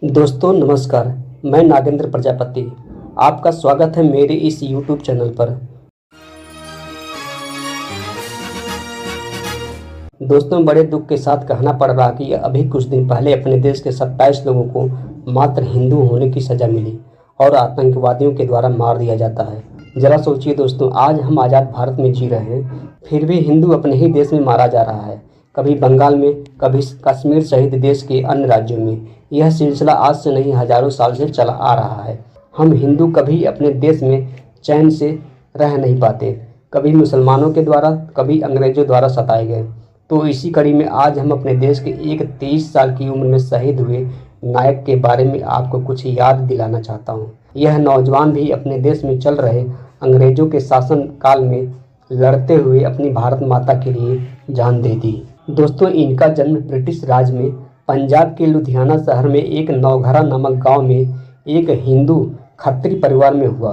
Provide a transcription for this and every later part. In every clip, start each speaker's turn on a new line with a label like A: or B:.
A: दोस्तों नमस्कार। मैं नागेंद्र प्रजापति। आपका स्वागत है मेरे इस YouTube चैनल पर। दोस्तों बड़े दुख के साथ कहना पड़ रहा कि अभी कुछ दिन पहले अपने देश के 27 लोगों को मात्र हिंदू होने की सज़ा मिली और आतंकवादियों के द्वारा मार दिया जाता है। ज़रा सोचिए दोस्तों, आज हम आज़ाद भारत में जी रहे हैं, फिर भी हिंदू अपने ही देश में मारा जा रहा है। कभी बंगाल में, कभी कश्मीर सहित देश के अन्य राज्यों में। यह सिलसिला आज से नहीं हजारों साल से चला आ रहा है। हम हिंदू कभी अपने देश में चैन से रह नहीं पाते। कभी मुसलमानों के द्वारा, कभी अंग्रेजों द्वारा सताए गए। तो इसी कड़ी में आज हम अपने देश के एक 23 साल की उम्र में शहीद हुए नायक के बारे में आपको कुछ याद दिलाना चाहता हूँ। यह नौजवान भी अपने देश में चल रहे अंग्रेजों के शासन काल में लड़ते हुए अपनी भारत माता के लिए जान दे दी। दोस्तों इनका जन्म ब्रिटिश राज में पंजाब के लुधियाना शहर में एक नौघरा नामक गांव में एक हिंदू खत्री परिवार में हुआ।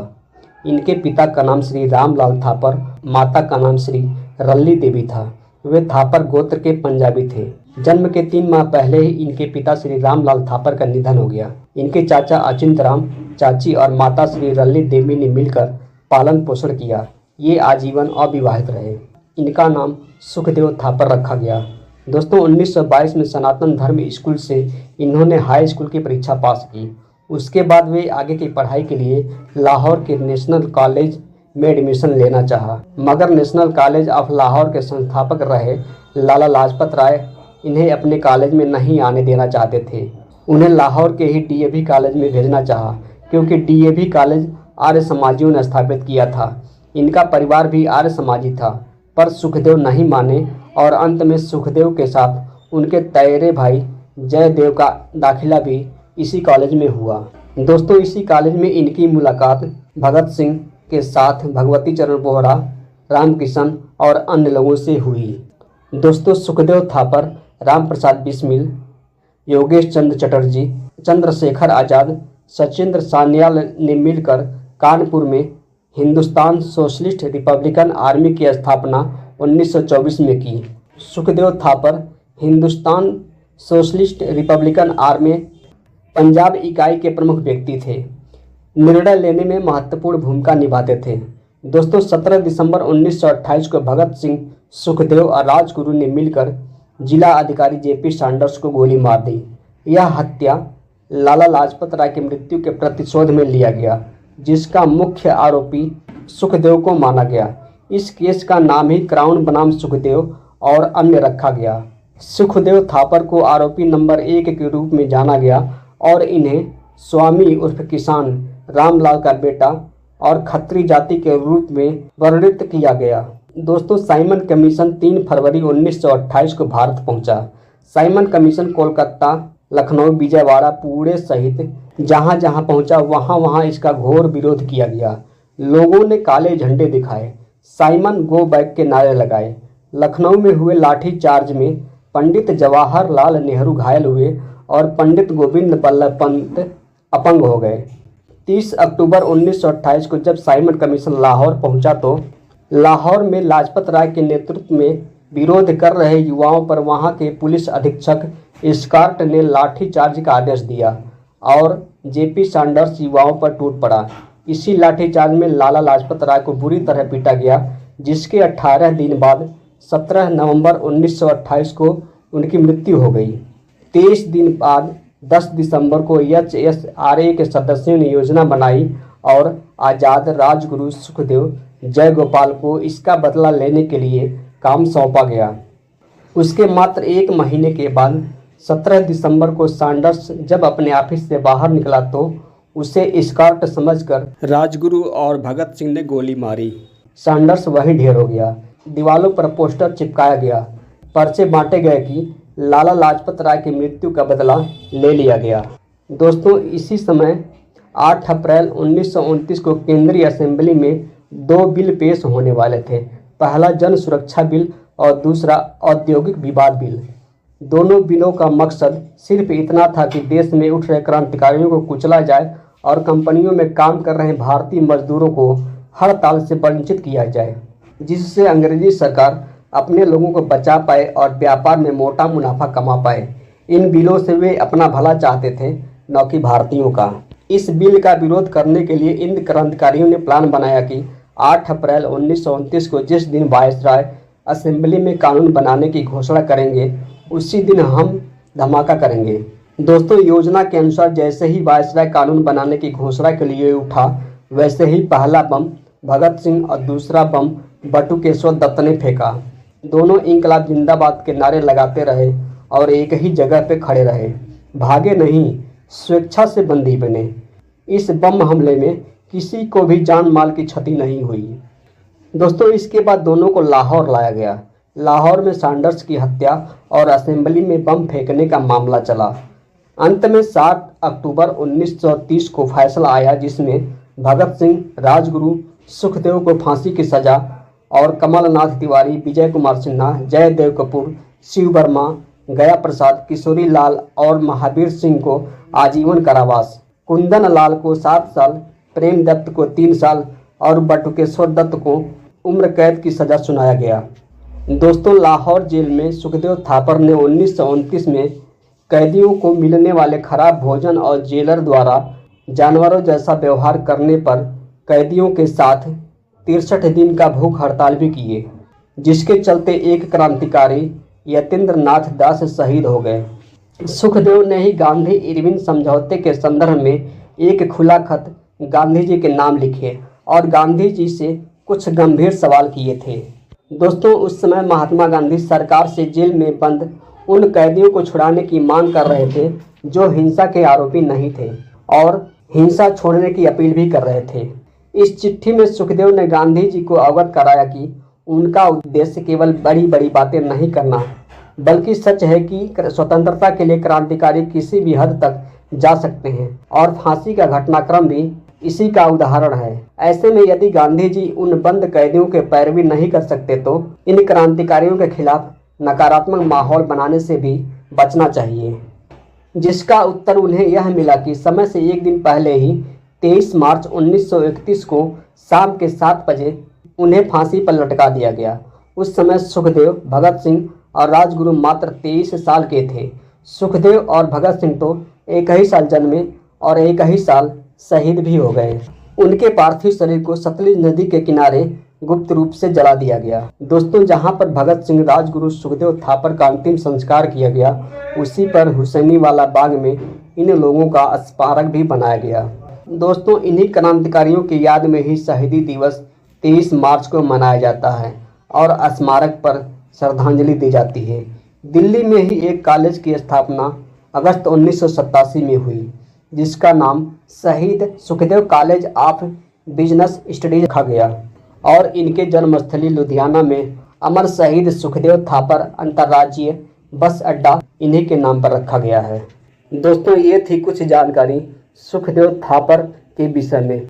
A: इनके पिता का नाम श्री रामलाल थापर, माता का नाम श्री रल्ली देवी था। वे थापर गोत्र के पंजाबी थे। जन्म के 3 माह पहले ही इनके पिता श्री रामलाल थापर का निधन हो गया। इनके चाचा अचिंत राम, चाची और माता श्री रल्ली देवी ने मिलकर पालन पोषण किया। ये आजीवन अविवाहित रहे। इनका नाम सुखदेव थापर रखा गया। दोस्तों 1922 में सनातन धर्म स्कूल से इन्होंने हाई स्कूल की परीक्षा पास की। उसके बाद वे आगे की पढ़ाई के लिए लाहौर के नेशनल कॉलेज में एडमिशन लेना चाहा, मगर नेशनल कॉलेज ऑफ लाहौर के संस्थापक रहे लाला लाजपत राय इन्हें अपने कॉलेज में नहीं आने देना चाहते थे। उन्हें लाहौर के ही डीएवी कॉलेज में भेजना चाहा, क्योंकि डीएवी कॉलेज आर्य समाजियों ने स्थापित किया था। इनका परिवार भी आर्य समाजी था, पर सुखदेव नहीं माने और अंत में सुखदेव के साथ उनके तैरे भाई जयदेव का दाखिला भी इसी कॉलेज में हुआ। दोस्तों इसी कॉलेज में इनकी मुलाकात भगत सिंह के साथ भगवती चरण बोहरा, रामकिशन और अन्य लोगों से हुई। दोस्तों सुखदेव थापर, राम प्रसाद बिस्मिल, योगेश चंद्र चटर्जी, चंद्रशेखर आज़ाद, सचिंद्र सान्याल ने मिलकर कानपुर में हिंदुस्तान सोशलिस्ट रिपब्लिकन आर्मी की स्थापना 1924 में की। Sukhdev Thapar Hindustan socialist Republican army Punjab इकाई के प्रमुख व्यक्ति थे। निर्णय लेने में महत्वपूर्ण भूमिका निभाते थे। दोस्तों 17 दिसंबर 1928 को भगत सिंह, सुखदेव और राजगुरु ने मिलकर जिला अधिकारी जेपी सैंडर्स को गोली मार दी। यह हत्या लाला लाजपत राय की मृत्यु के प्रतिशोध में लिया गया, जिसका मुख्य आरोपी सुखदेव को माना गया। इस केस का नाम ही क्राउन बनाम सुखदेव और अन्य रखा गया। सुखदेव थापर को आरोपी नंबर 1 के रूप में जाना गया और इन्हें स्वामी उर्फ किसान रामलाल का बेटा और खत्री जाति के रूप में वर्णित किया गया। दोस्तों साइमन कमीशन 3 फरवरी 1928 को भारत पहुंचा। साइमन कमीशन कोलकाता, लखनऊ, विजयवाड़ा, पुणे सहित जहां जहां पहुंचा वहां वहां इसका घोर विरोध किया गया। लोगों ने काले झंडे दिखाए, साइमन गो बैक के नारे लगाए। लखनऊ में हुए लाठी चार्ज में पंडित जवाहरलाल नेहरू घायल हुए और पंडित गोविंद बल्लभ पंत अपंग हो गए। 30 अक्टूबर 1928 को जब साइमन कमीशन लाहौर पहुंचा तो लाहौर में लाजपत राय के नेतृत्व में विरोध कर रहे युवाओं पर वहां के पुलिस अधीक्षक स्कॉट ने लाठी चार्ज का आदेश दिया और जेपी सैंडर्स युवाओं पर टूट पड़ा। इसी लाठीचार्ज में लाला लाजपत राय को बुरी तरह पीटा गया, जिसके 18 दिन बाद 17 नवंबर 1928 को उनकी मृत्यु हो गई। 23 दिन बाद 10 दिसंबर को HSRA के सदस्यों ने योजना बनाई और आज़ाद राजगुरु सुखदेव जयगोपाल को इसका बदला लेने के लिए काम सौंपा गया। उसके मात्र 1 महीने के बाद 17 दिसंबर को सैंडर्स जब अपने ऑफिस से बाहर निकला तो उसे स्कॉट समझकर राजगुरु और भगत सिंह ने गोली मारी। सैंडर्स वहीं ढेर हो गया। दीवालों पर पोस्टर चिपकाया गया, पर्चे बांटे गए कि लाला लाजपत राय की मृत्यु का बदला ले लिया गया। दोस्तों इसी समय 8 अप्रैल 1929 को केंद्रीय असेंबली में 2 बिल पेश होने वाले थे। पहला जन सुरक्षा बिल और दूसरा औद्योगिक विवाद बिल। दोनों बिलों का मकसद सिर्फ इतना था कि देश में उठ रहे क्रांतिकारियों को कुचला जाए और कंपनियों में काम कर रहे भारतीय मजदूरों को हड़ताल से वंचित किया जाए, जिससे अंग्रेजी सरकार अपने लोगों को बचा पाए और व्यापार में मोटा मुनाफा कमा पाए। इन बिलों से वे अपना भला चाहते थे, न कि भारतीयों का। इस बिल का विरोध करने के लिए इन क्रांतिकारियों ने प्लान बनाया कि 8 अप्रैल 1929 को जिस दिन वायसराय असेंबली में कानून बनाने की घोषणा करेंगे, उसी दिन हम धमाका करेंगे। दोस्तों, योजना के अनुसार जैसे ही वायसराय कानून बनाने की घोषणा के लिए उठा, वैसे ही पहला बम भगत सिंह और दूसरा बम बटुकेश्वर दत्त ने फेंका। दोनों इंकलाब जिंदाबाद के नारे लगाते रहे और एक ही जगह पे खड़े रहे, भागे नहीं, स्वेच्छा से बंदी बने। इस बम हमले में किसी को भी जान माल की क्षति नहीं हुई। दोस्तों, इसके बाद दोनों को लाहौर लाया गया। लाहौर में सैंडर्स की हत्या और असेंबली में बम फेंकने का मामला चला। अंत में 7 अक्टूबर 1930 को फैसला आया, जिसमें भगत सिंह, राजगुरु, सुखदेव को फांसी की सजा और कमलनाथ तिवारी, विजय कुमार सिन्हा, जयदेव कपूर, शिव वर्मा, गया प्रसाद, किशोरी लाल और महावीर सिंह को आजीवन कारावास, कुंदन लाल को 7 साल, प्रेम दत्त को 3 साल और बटुकेश्वर दत्त को उम्र कैद की सजा सुनाया गया। दोस्तों, लाहौर जेल में सुखदेव थापर ने 1929 में कैदियों को मिलने वाले खराब भोजन और जेलर द्वारा जानवरों जैसा व्यवहार करने पर कैदियों के साथ 63 दिन का भूख हड़ताल भी किए, जिसके चलते एक क्रांतिकारी यतीन्द्र नाथ दास शहीद हो गए। सुखदेव ने ही गांधी इरविन समझौते के संदर्भ में एक खुला खत गांधी जी के नाम लिखे और गांधी जी से कुछ गंभीर सवाल किए थे। दोस्तों, उस समय महात्मा गांधी सरकार से जेल में बंद उन कैदियों को छुड़ाने की मांग कर रहे थे जो हिंसा के आरोपी नहीं थे और हिंसा छोड़ने की अपील भी कर रहे थे। इस चिट्ठी में सुखदेव ने गांधी जी को अवगत कराया कि उनका उद्देश्य केवल बड़ी बड़ी बातें नहीं करना, बल्कि सच है कि स्वतंत्रता के लिए क्रांतिकारी किसी भी हद तक जा सकते हैं और फांसी का घटनाक्रम भी इसी का उदाहरण है। ऐसे में यदि गांधी जी उन बंद कैदियों के पैरवी नहीं कर सकते तो इन क्रांतिकारियों के खिलाफ नकारात्मक माहौल बनाने से भी बचना चाहिए। जिसका उत्तर उन्हें यह मिला कि समय से एक दिन पहले ही 23 मार्च 1931 को शाम के 7 बजे उन्हें फांसी पर लटका दिया गया। उस समय सुखदेव, भगत सिंह और राजगुरु मात्र 23 साल के थे। सुखदेव और भगत सिंह तो एक ही साल जन्मे और एक ही साल शहीद भी हो गए। उनके पार्थिव शरीर को सतलुज नदी के किनारे गुप्त रूप से जला दिया गया। दोस्तों, जहां पर भगत सिंह, राजगुरु, सुखदेव थापर का अंतिम संस्कार किया गया, उसी पर हुसैनीवाला बाग में इन लोगों का स्मारक भी बनाया गया। दोस्तों, इन्हीं क्रांतिकारियों की याद में ही शहीदी दिवस 23 मार्च को मनाया जाता है और स्मारक पर श्रद्धांजलि दी जाती है। दिल्ली में ही एक कॉलेज की स्थापना अगस्त 1987 में हुई, जिसका नाम शहीद Sukhdev college of business studies रखा गया और इनके जन्मस्थली लुधियाना में अमर शहीद सुखदेव थापर अंतर्राज्यीय बस अड्डा इन्हीं के नाम पर रखा गया है। दोस्तों, ये थी कुछ जानकारी सुखदेव थापर के विषय में।